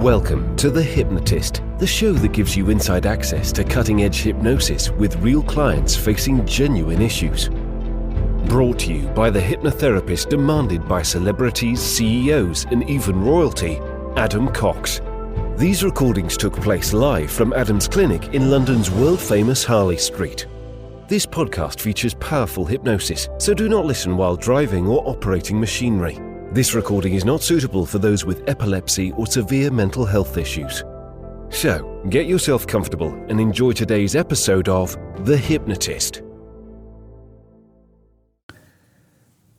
Welcome to The Hypnotist, the show that gives you inside access to cutting-edge hypnosis with real clients facing genuine issues. Brought to you by the hypnotherapist demanded by celebrities, CEOs, and even royalty, Adam Cox. These recordings took place live from Adam's clinic in London's world-famous Harley Street. This podcast features powerful hypnosis, so do not listen while driving or operating machinery. This recording is not suitable for those with epilepsy or severe mental health issues. So, get yourself comfortable and enjoy today's episode of The Hypnotist.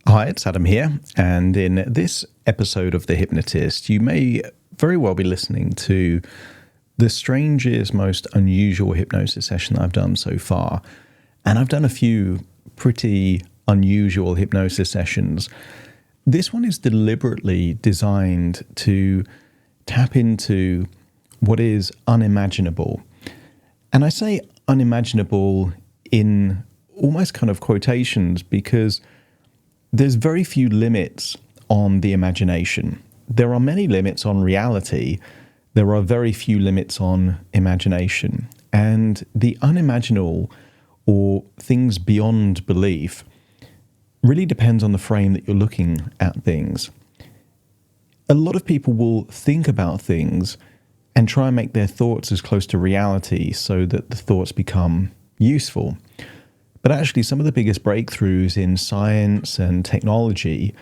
Hi, it's Adam here, and in this episode of The Hypnotist, you may very well be listening to the strangest, most unusual hypnosis session that I've done so far. And I've done a few pretty unusual hypnosis sessions. This one is deliberately designed to tap into what is unimaginable. And I say unimaginable in almost kind of quotations because there's very few limits on the imagination. There are many limits on reality. There are very few limits on imagination. And the unimaginable, or things beyond belief, really depends on the frame that you're looking at things. A lot of people will think about things and try and make their thoughts as close to reality so that the thoughts become useful. But actually, some of the biggest breakthroughs in science and technology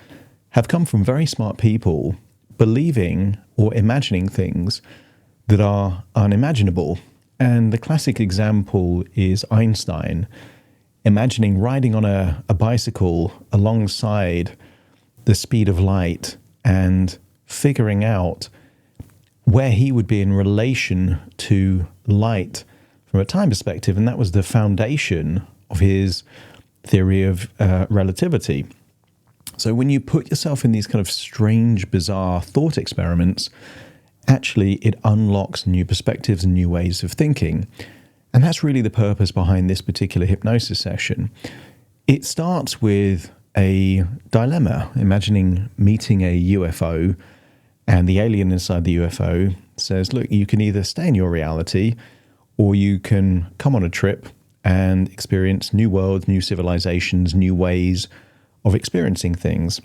have come from very smart people believing or imagining things that are unimaginable. And the classic example is Einstein imagining riding on a bicycle alongside the speed of light and figuring out where he would be in relation to light from a time perspective. And that was the foundation of his theory of relativity. So when you put yourself in these kind of strange, bizarre thought experiments, actually it unlocks new perspectives and new ways of thinking. And that's really the purpose behind this particular hypnosis session. It starts with a dilemma, imagining meeting a UFO, and the alien inside the UFO says, look, you can either stay in your reality, or you can come on a trip and experience new worlds, new civilizations, new ways of experiencing things.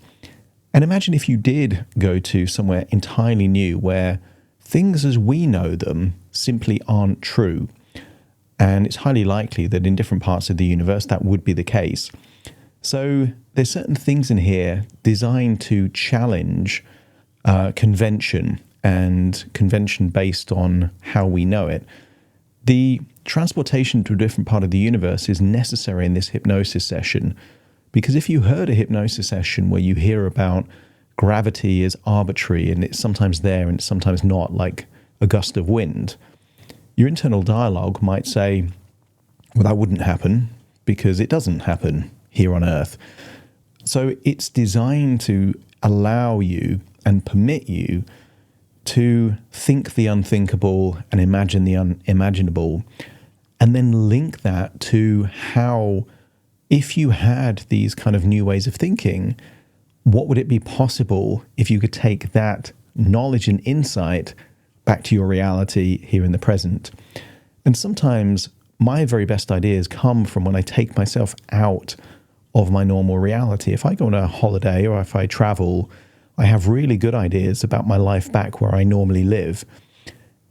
And imagine if you did go to somewhere entirely new where things as we know them simply aren't true. And it's highly likely that in different parts of the universe that would be the case. So there's certain things in here designed to challenge convention and convention based on how we know it. The transportation to a different part of the universe is necessary in this hypnosis session, because if you heard a hypnosis session where you hear about gravity is arbitrary and it's sometimes there and it's sometimes not, like a gust of wind, your internal dialogue might say, well, that wouldn't happen because it doesn't happen here on Earth. So it's designed to allow you and permit you to think the unthinkable and imagine the unimaginable, and then link that to how, if you had these kind of new ways of thinking, what would it be possible if you could take that knowledge and insight back to your reality here in the present. And sometimes my very best ideas come from when I take myself out of my normal reality. If I go on a holiday or if I travel, I have really good ideas about my life back where I normally live.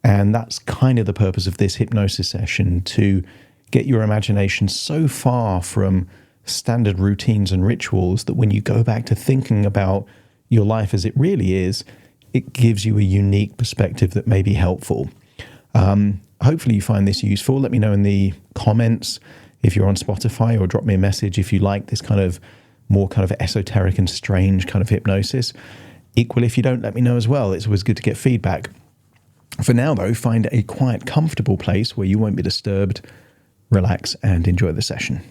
And that's kind of the purpose of this hypnosis session, to get your imagination so far from standard routines and rituals that when you go back to thinking about your life as it really is, it gives you a unique perspective that may be helpful. Hopefully you find this useful. Let me know in the comments if you're on Spotify, or drop me a message if you like this kind of more kind of esoteric and strange kind of hypnosis. Equally, if you don't, let me know as well. It's always good to get feedback. For now, though, find a quiet, comfortable place where you won't be disturbed, relax, and enjoy the session.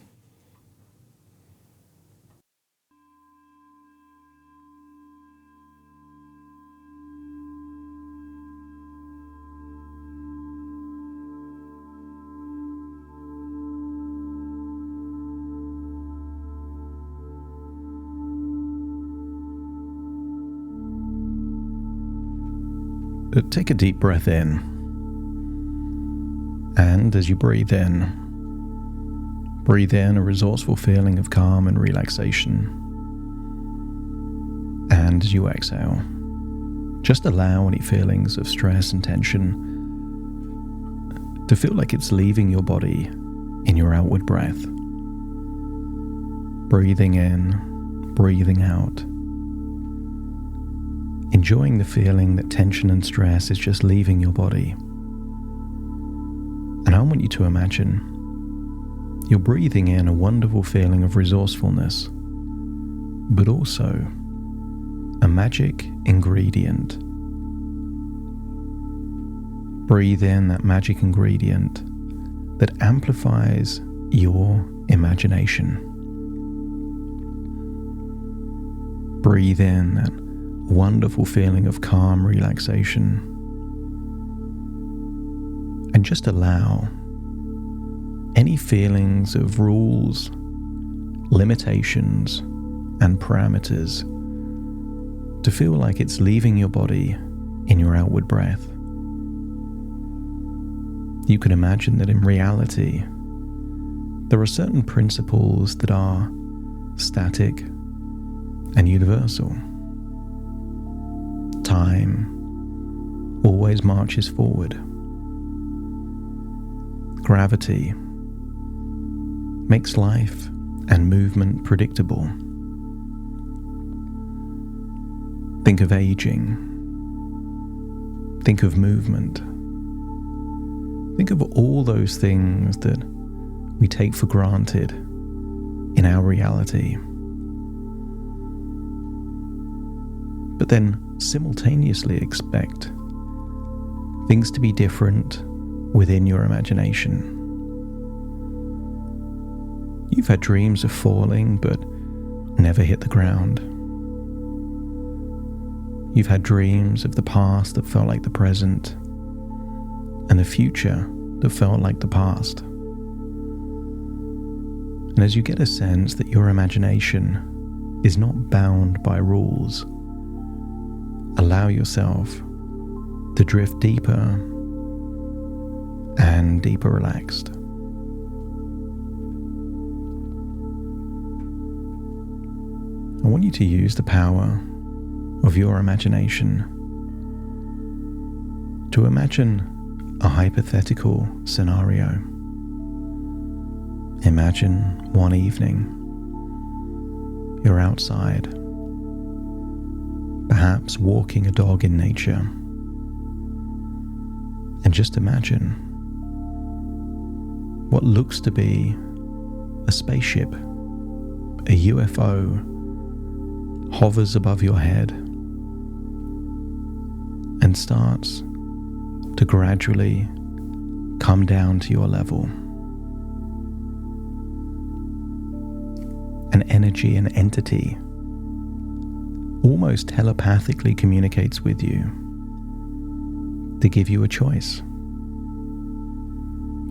take a deep breath in. And as you breathe in a resourceful feeling of calm and relaxation. And as you exhale, just allow any feelings of stress and tension to feel like it's leaving your body in your outward breath. Breathing in, breathing out. Enjoying the feeling that tension and stress is just leaving your body. And I want you to imagine you're breathing in a wonderful feeling of resourcefulness, but also a magic ingredient. Breathe in that magic ingredient that amplifies your imagination. Breathe in that wonderful feeling of calm relaxation. And just allow any feelings of rules, limitations, and parameters to feel like it's leaving your body in your outward breath. You can imagine that in reality, there are certain principles that are static and universal. Time always marches forward. Gravity makes life and movement predictable. Think of aging. Think of movement. Think of all those things that we take for granted in our reality. But then simultaneously expect things to be different within your imagination. You've had dreams of falling but never hit the ground. You've had dreams of the past that felt like the present, and the future that felt like the past. And as you get a sense that your imagination is not bound by rules, allow yourself to drift deeper and deeper relaxed. I want you to use the power of your imagination to imagine a hypothetical scenario. Imagine one evening you're outside, perhaps walking a dog in nature, and just imagine what looks to be a spaceship, a UFO, hovers above your head and starts to gradually come down to your level. An energy, an entity, almost telepathically communicates with you to give you a choice.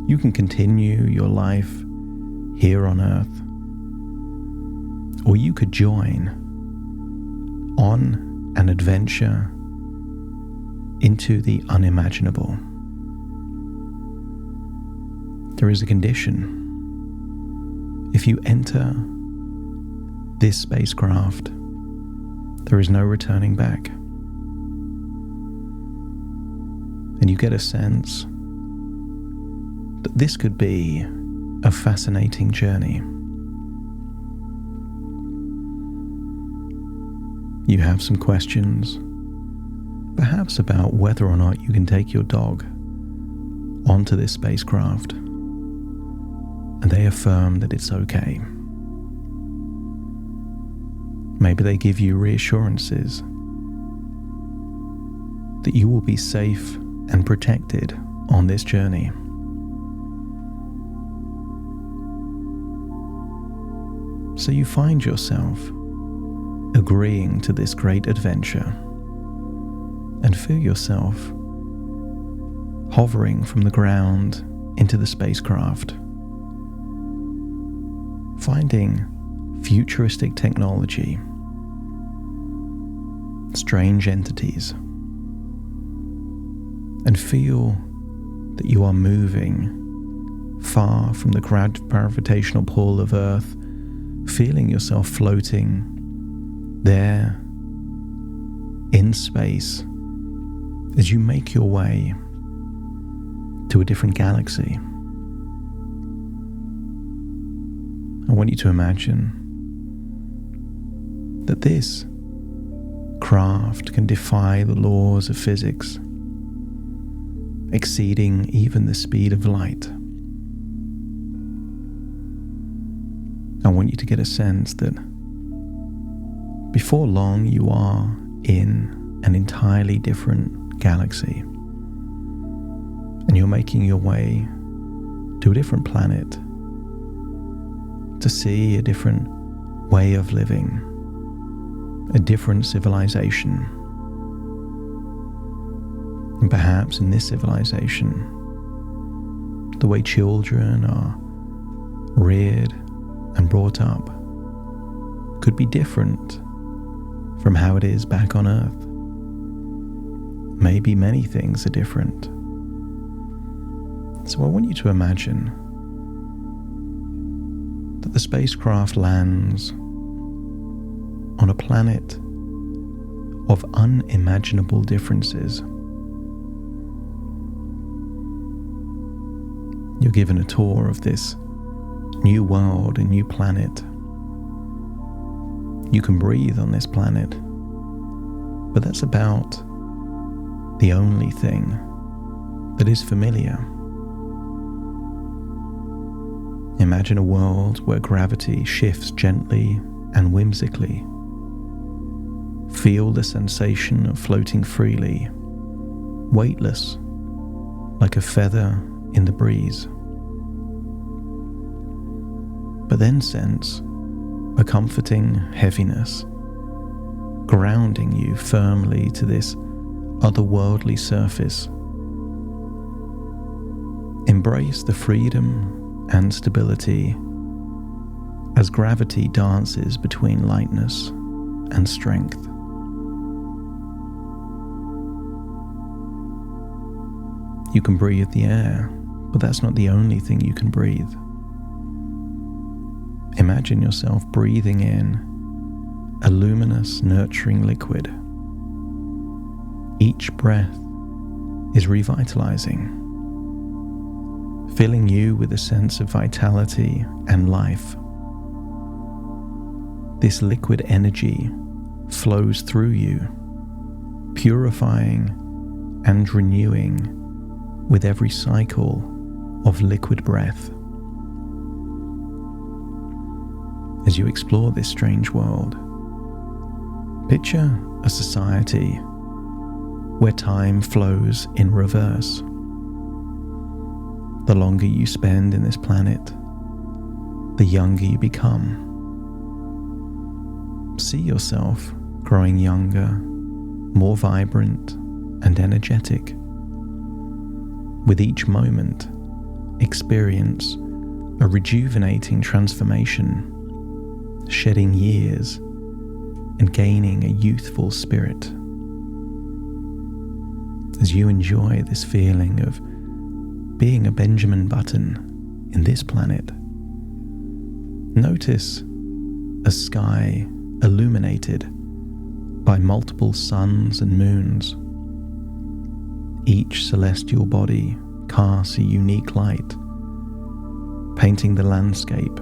You can continue your life here on Earth, or you could join on an adventure into the unimaginable. There is a condition. If you enter this spacecraft, there is no returning back. And you get a sense that this could be a fascinating journey. You have some questions, perhaps about whether or not you can take your dog onto this spacecraft, and they affirm that it's okay. Maybe they give you reassurances that you will be safe and protected on this journey. So you find yourself agreeing to this great adventure and feel yourself hovering from the ground into the spacecraft, finding futuristic technology, strange entities, and feel that you are moving far from the gravitational pull of Earth, feeling yourself floating there in space as you make your way to a different galaxy. I want you to imagine that this craft can defy the laws of physics, exceeding even the speed of light. I want you to get a sense that before long you are in an entirely different galaxy, and you're making your way to a different planet to see a different way of living, a different civilization. And perhaps in this civilization, the way children are reared and brought up could be different from how it is back on Earth. Maybe many things are different. So I want you to imagine that the spacecraft lands on a planet of unimaginable differences. You're given a tour of this new world, a new planet. You can breathe on this planet, but that's about the only thing that is familiar. Imagine a world where gravity shifts gently and whimsically. Feel the sensation of floating freely, weightless, like a feather in the breeze. But then sense a comforting heaviness, grounding you firmly to this otherworldly surface. Embrace the freedom and stability as gravity dances between lightness and strength. You can breathe the air, but that's not the only thing you can breathe. Imagine yourself breathing in a luminous, nurturing liquid. Each breath is revitalizing, filling you with a sense of vitality and life. This liquid energy flows through you, purifying and renewing with every cycle of liquid breath. As you explore this strange world, picture a society where time flows in reverse. The longer you spend in this planet, the younger you become. See yourself growing younger, more vibrant and energetic. With each moment, experience a rejuvenating transformation, shedding years and gaining a youthful spirit. As you enjoy this feeling of being a Benjamin Button in this planet, notice a sky illuminated by multiple suns and moons. Each celestial body casts a unique light, painting the landscape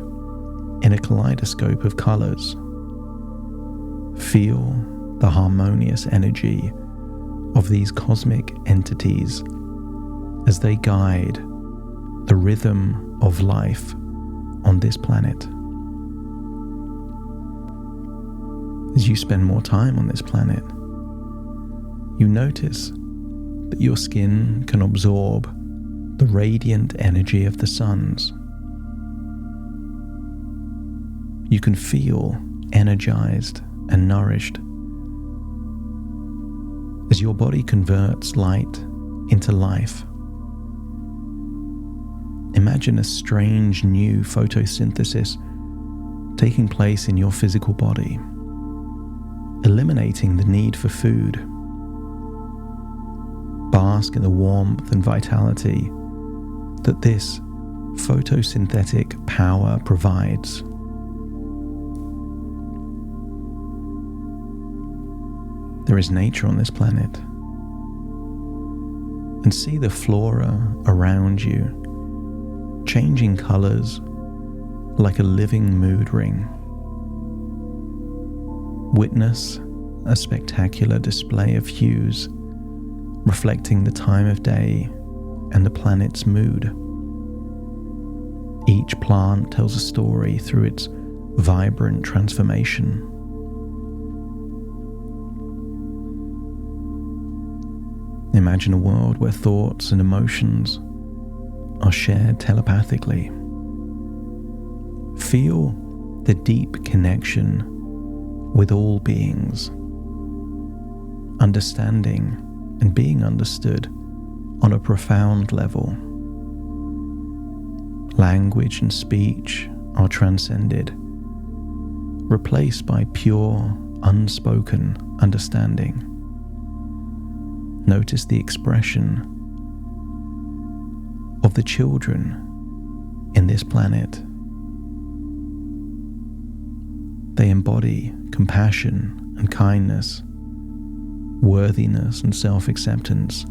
in a kaleidoscope of colors. Feel the harmonious energy of these cosmic entities as they guide the rhythm of life on this planet. As you spend more time on this planet, you notice that your skin can absorb the radiant energy of the suns. You can feel energized and nourished as your body converts light into life. Imagine a strange new photosynthesis taking place in your physical body, eliminating the need for food. Bask in the warmth and vitality that this photosynthetic power provides. There is nature on this planet, and see the flora around you changing colors like a living mood ring. Witness a spectacular display of hues reflecting the time of day and the planet's mood. Each plant tells a story through its vibrant transformation. Imagine a world where thoughts and emotions are shared telepathically. Feel the deep connection with all beings, understanding and being understood on a profound level. Language and speech are transcended, replaced by pure, unspoken understanding. Notice the expression of the children in this planet. They embody compassion and kindness, worthiness and self-acceptance.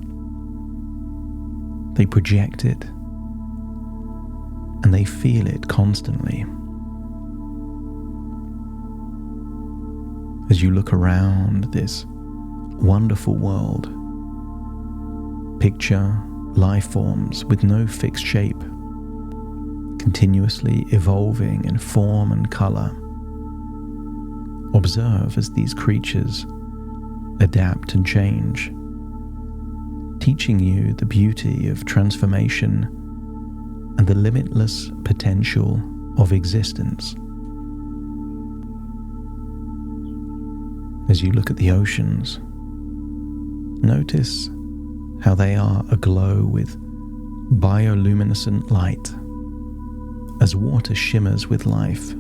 They project it, and they feel it constantly. As you look around this wonderful world, picture life forms with no fixed shape, continuously evolving in form and color. Observe as these creatures adapt and change, teaching you the beauty of transformation and the limitless potential of existence. As you look at the oceans, notice how they are aglow with bioluminescent light as water shimmers with life,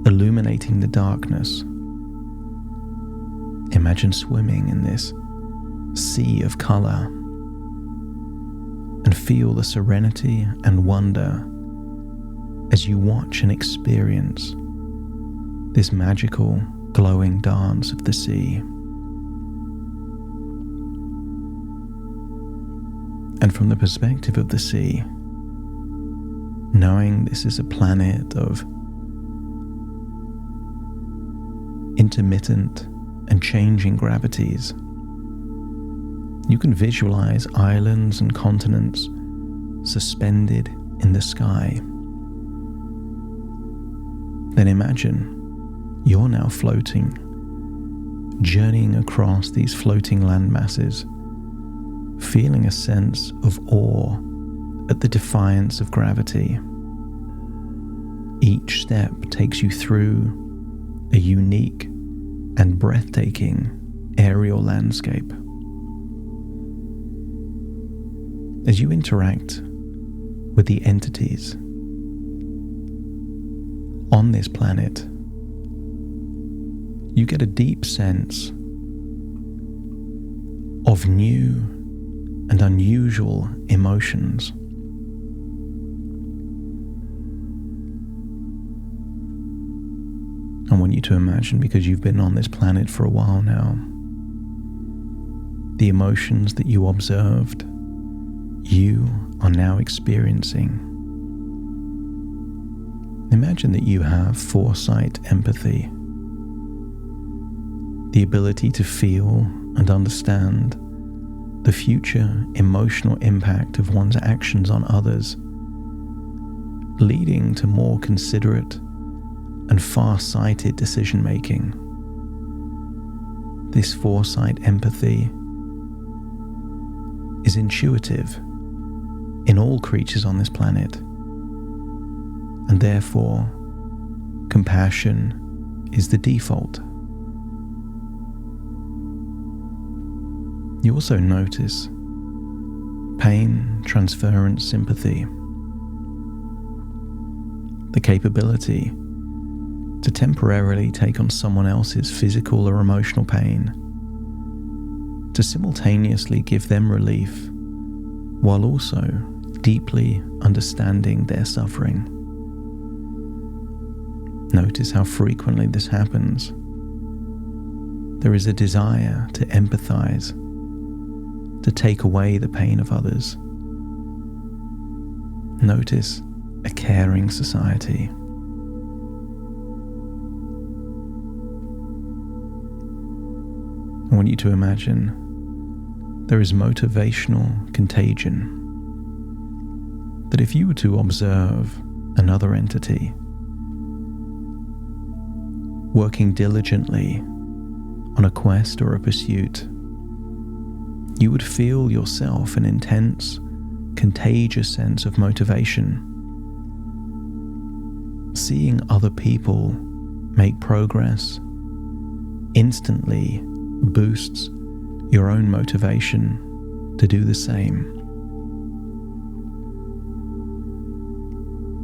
illuminating the darkness. Imagine swimming in this sea of color and feel the serenity and wonder as you watch and experience this magical, glowing dance of the sea. And from the perspective of the sea, knowing this is a planet of intermittent and changing gravities, you can visualize islands and continents suspended in the sky. Then imagine you're now floating, journeying across these floating land masses, feeling a sense of awe at the defiance of gravity. Each step takes you through a unique and breathtaking aerial landscape. As you interact with the entities on this planet, you get a deep sense of new and unusual emotions. I want you to imagine, because you've been on this planet for a while now, the emotions that you observed, you are now experiencing. Imagine that you have foresight, empathy, the ability to feel and understand the future emotional impact of one's actions on others, leading to more considerate and far-sighted decision-making. This foresight, empathy is intuitive in all creatures on this planet, and therefore compassion is the default. You also notice pain, transference, sympathy, the capability to temporarily take on someone else's physical or emotional pain, to simultaneously give them relief while also deeply understanding their suffering. Notice how frequently this happens. There is a desire to empathize, to take away the pain of others. Notice a caring society. I want you to imagine there is motivational contagion. That if you were to observe another entity working diligently on a quest or a pursuit, you would feel yourself an intense, contagious sense of motivation. Seeing other people make progress instantly boosts your own motivation to do the same.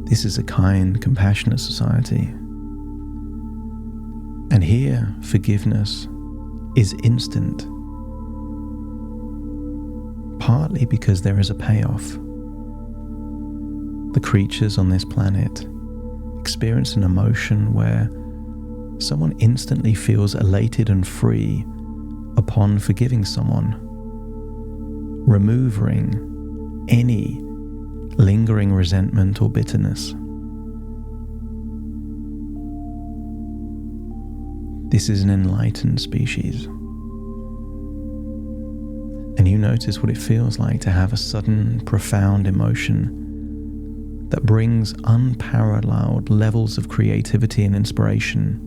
This is a kind, compassionate society. And here, forgiveness is instant, partly because there is a payoff. The creatures on this planet experience an emotion where someone instantly feels elated and free upon forgiving someone, removing any lingering resentment or bitterness. This is an enlightened species. And you notice what it feels like to have a sudden, profound emotion that brings unparalleled levels of creativity and inspiration,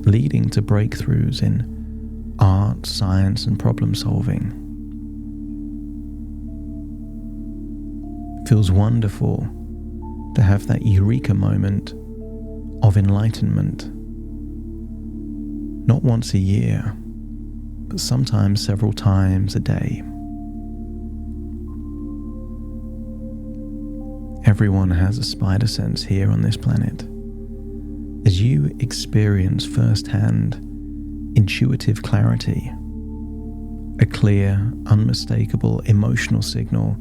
leading to breakthroughs in art, science, and problem solving. It feels wonderful to have that eureka moment of enlightenment. Not once a year, but sometimes several times a day. Everyone has a spider sense here on this planet. As you experience firsthand intuitive clarity, a clear, unmistakable emotional signal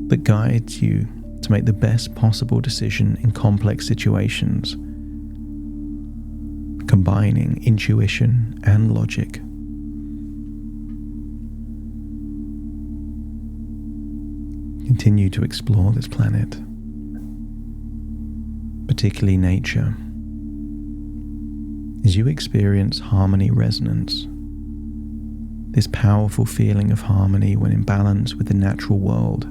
that guides you to make the best possible decision in complex situations, combining intuition and logic. Continue to explore this planet, particularly nature. As you experience harmony resonance, this powerful feeling of harmony when in balance with the natural world,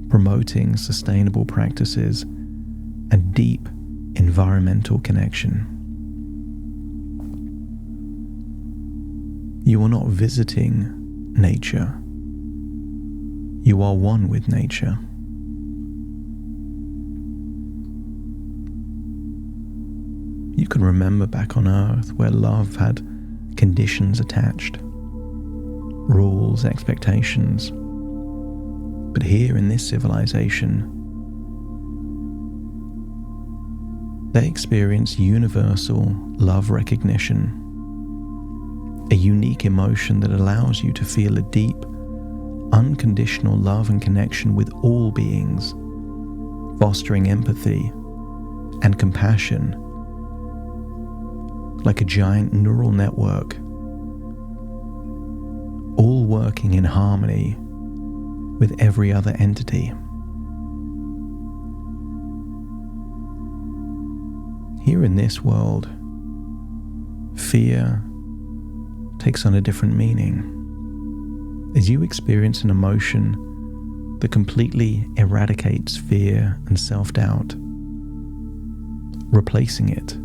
promoting sustainable practices and deep environmental connection. You are not visiting nature. You are one with nature. You can remember back on Earth where love had conditions attached, rules, expectations. But here in this civilization, they experience universal love recognition, a unique emotion that allows you to feel a deep, unconditional love and connection with all beings, fostering empathy and compassion like a giant neural network, all working in harmony with every other entity. Here in this world, fear takes on a different meaning. As you experience an emotion that completely eradicates fear and self-doubt, replacing it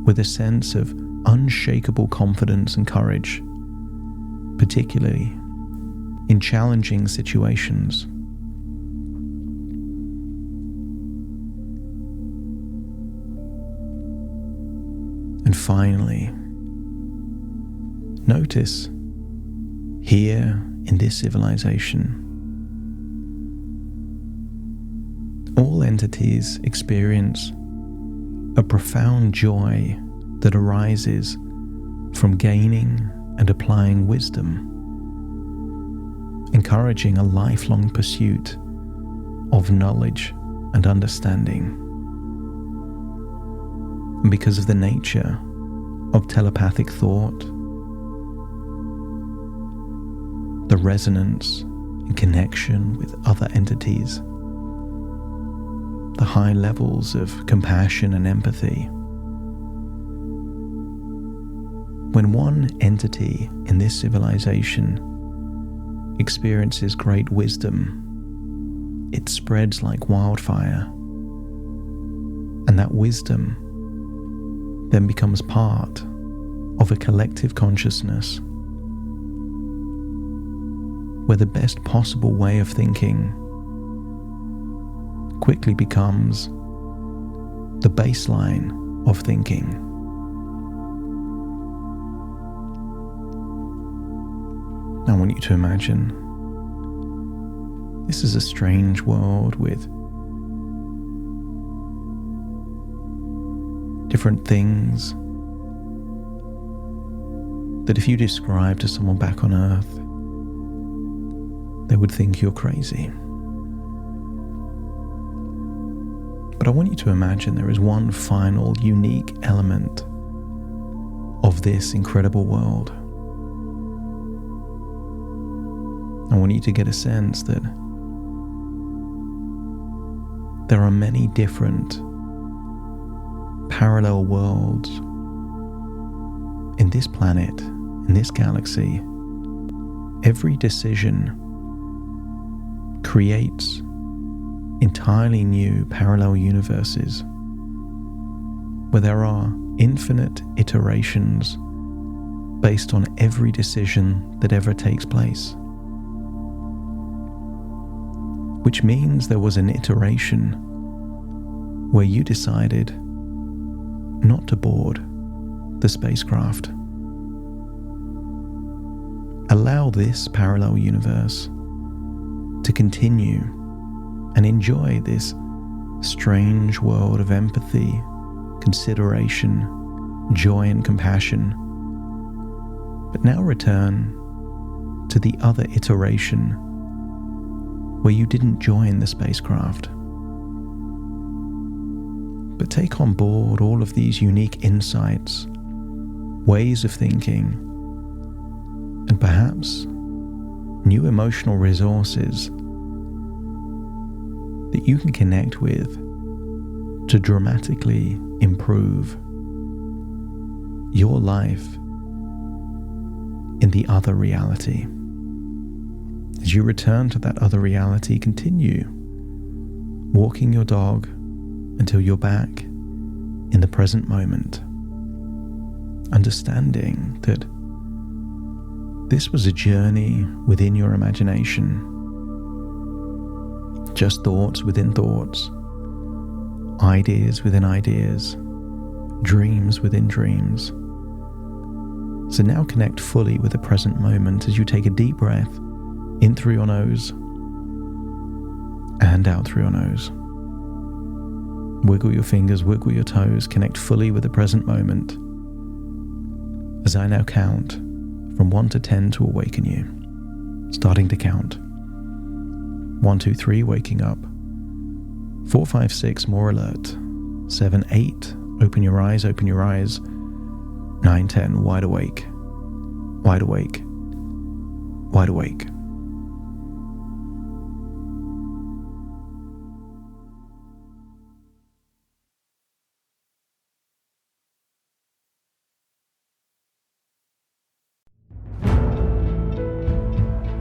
with a sense of unshakable confidence and courage, particularly in challenging situations. And finally, notice here in this civilization, all entities experience a profound joy that arises from gaining and applying wisdom, encouraging a lifelong pursuit of knowledge and understanding. And because of the nature of telepathic thought, the resonance and connection with other entities, the high levels of compassion and empathy. When one entity in this civilization experiences great wisdom, it spreads like wildfire, and that wisdom then becomes part of a collective consciousness where the best possible way of thinking quickly becomes the baseline of thinking. I want you to imagine this is a strange world with different things that if you describe to someone back on Earth, they would think you're crazy. But I want you to imagine there is one final unique element of this incredible world. I want you to get a sense that there are many different parallel worlds in this planet, in this galaxy. Every decision creates entirely new parallel universes where there are infinite iterations based on every decision that ever takes place. Which means there was an iteration where you decided not to board the spacecraft. Allow this parallel universe to continue and enjoy this strange world of empathy, consideration, joy and compassion. But now return to the other iteration where you didn't join the spacecraft. But take on board all of these unique insights, ways of thinking, and perhaps new emotional resources that you can connect with to dramatically improve your life in the other reality. As you return to that other reality, continue walking your dog until you're back in the present moment, understanding that this was a journey within your imagination, just thoughts within thoughts, ideas within ideas, dreams within dreams. So now connect fully with the present moment as you take a deep breath in through your nose and out through your nose. Wiggle your fingers, wiggle your toes, connect fully with the present moment as I now count from 1 to 10 to awaken you. Starting to count. 1, 2, 3, waking up. 4, 5, 6, more alert. 7, 8, open your eyes, open your eyes. 9, 10, wide awake. Wide awake. Wide awake.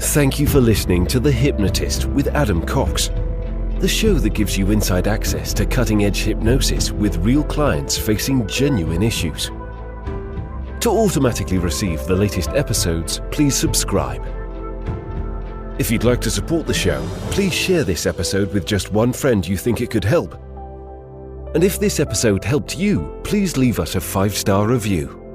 Thank you for listening to The Hypnotist with Adam Cox, the show that gives you inside access to cutting-edge hypnosis with real clients facing genuine issues. To automatically receive the latest episodes, please subscribe. If you'd like to support the show, please share this episode with just one friend you think it could help. And if this episode helped you, please leave us a 5-star review.